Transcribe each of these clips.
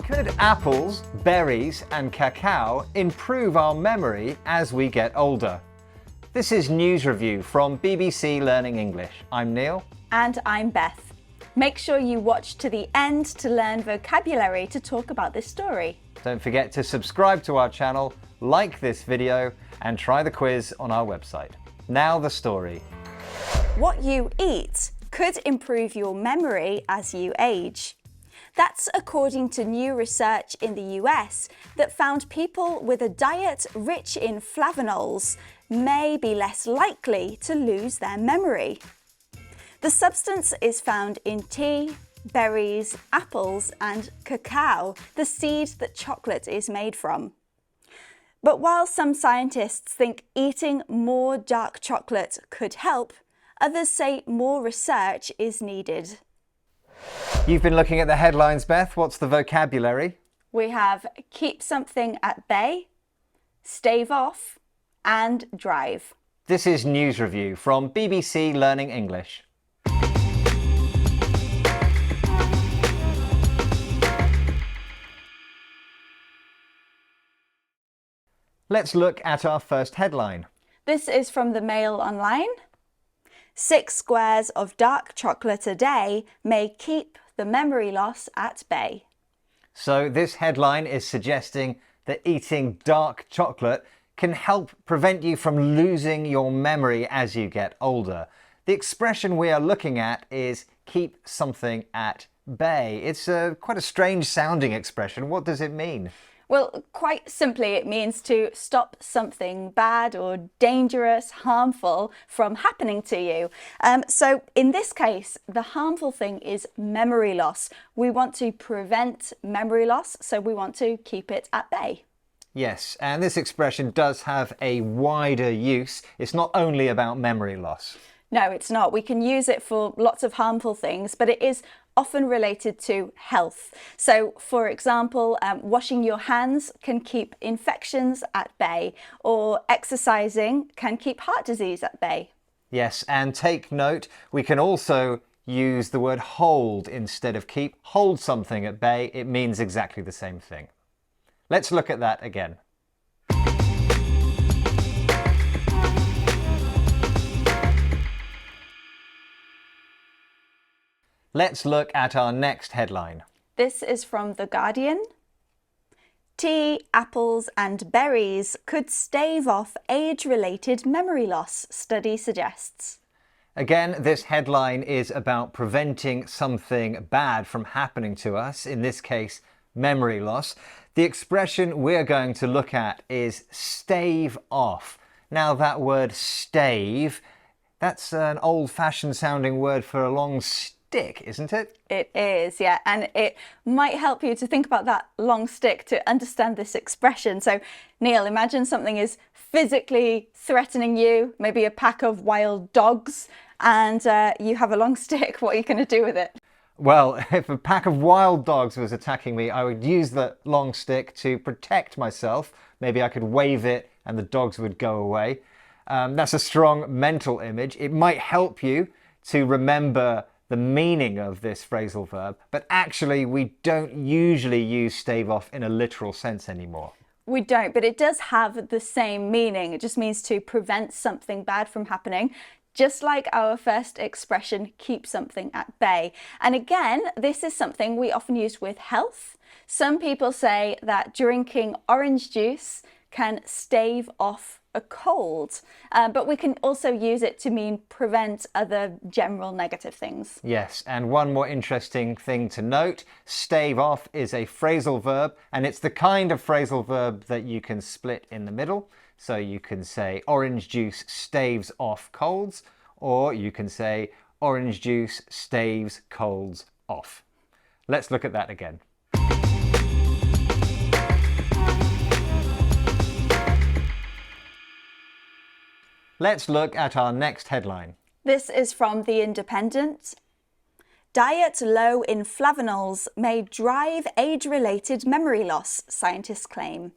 Could apples, berries and cacao improve our memory as we get older? This is News Review from BBC Learning English. I'm Neil. And I'm Beth. Make sure you watch to the end to learn vocabulary to talk about this story. Don't forget to subscribe to our channel, like this video and try the quiz on our website. Now the story. What you eat could improve your memory as you age. That's according to new research in the US that found people with a diet rich in flavonols may be less likely to lose their memory. The substance is found in tea, berries, apples and cacao, the seed that chocolate is made from. But while some scientists think eating more dark chocolate could help, others say more research is needed. You've been looking at the headlines, Beth. What's the vocabulary? We have keep something at bay, stave off and drive. This is News Review from BBC Learning English. Let's look at our first headline. This is from the Mail Online. 6 squares of dark chocolate a day may keep the memory loss at bay. So this headline is suggesting that eating dark chocolate can help prevent you from losing your memory as you get older. The expression we are looking at is keep something at bay. It's quite a strange sounding expression. What does it mean? Well, quite simply, it means to stop something bad or dangerous, harmful from happening to you. So in this case, the harmful thing is memory loss. We want to prevent memory loss, so we want to keep it at bay. Yes, and this expression does have a wider use. It's not only about memory loss. No, it's not. We can use it for lots of harmful things, but it is often related to health. So, for example, washing your hands can keep infections at bay, or exercising can keep heart disease at bay. Yes, and take note, we can also use the word hold instead of keep. Hold something at bay, it means exactly the same thing. Let's look at that again. Let's look at our next headline. This is from The Guardian. Tea, apples and berries could stave off age-related memory loss, study suggests. Again, this headline is about preventing something bad from happening to us, in this case, memory loss. The expression we're going to look at is stave off. Now that word stave, that's an old-fashioned sounding word for a long stick, isn't it? It is, yeah, and it might help you to think about that long stick to understand this expression. So, Neil, imagine something is physically threatening you, maybe a pack of wild dogs, and you have a long stick. What are you going to do with it? Well, if a pack of wild dogs was attacking me, I would use the long stick to protect myself. Maybe I could wave it and the dogs would go away. That's a strong mental image. It might help you to remember the meaning of this phrasal verb, but actually we don't usually use stave off in a literal sense anymore. We don't, but it does have the same meaning. It just means to prevent something bad from happening, just like our first expression, keep something at bay. And again, this is something we often use with health. Some people say that drinking orange juice can stave off a cold, but we can also use it to mean prevent other general negative things. Yes, and one more interesting thing to note, stave off is a phrasal verb, and it's the kind of phrasal verb that you can split in the middle. So you can say orange juice staves off colds, or you can say orange juice staves colds off. Let's look at that again. Let's look at our next headline. This is from The Independent. Diet low in flavonols may drive age-related memory loss, scientists claim.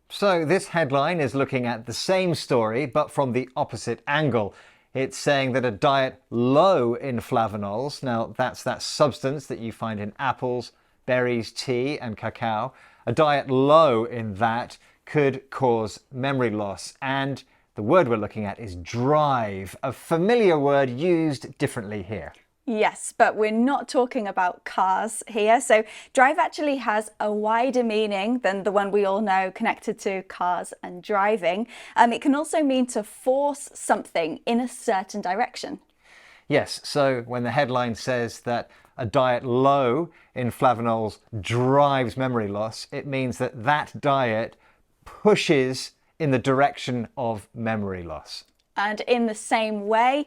So this headline is looking at the same story, but from the opposite angle. It's saying that a diet low in flavonols, now that's that substance that you find in apples, berries, tea, and cacao. A diet low in that could cause memory loss. And the word we're looking at is drive, a familiar word used differently here. Yes, but we're not talking about cars here. So drive actually has a wider meaning than the one we all know connected to cars and driving. It can also mean to force something in a certain direction. Yes, so when the headline says that a diet low in flavanols drives memory loss, it means that that diet pushes in the direction of memory loss. And in the same way,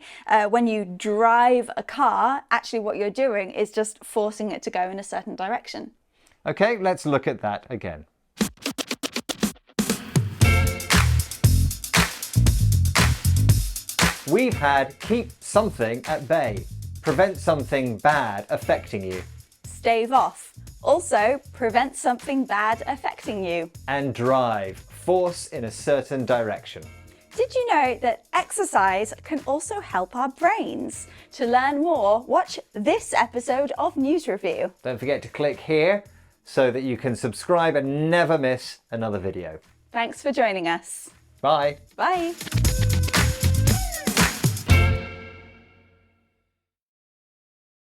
when you drive a car, actually what you're doing is just forcing it to go in a certain direction. Okay, let's look at that again. We've had keep something at bay, prevent something bad affecting you, Stave off. Also, prevent something bad affecting you. and drive, force in a certain direction. Did you know that exercise can also help our brains? To learn more, watch this episode of News Review. Don't forget to click here so that you can subscribe and never miss another video. Thanks for joining us. Bye. Bye.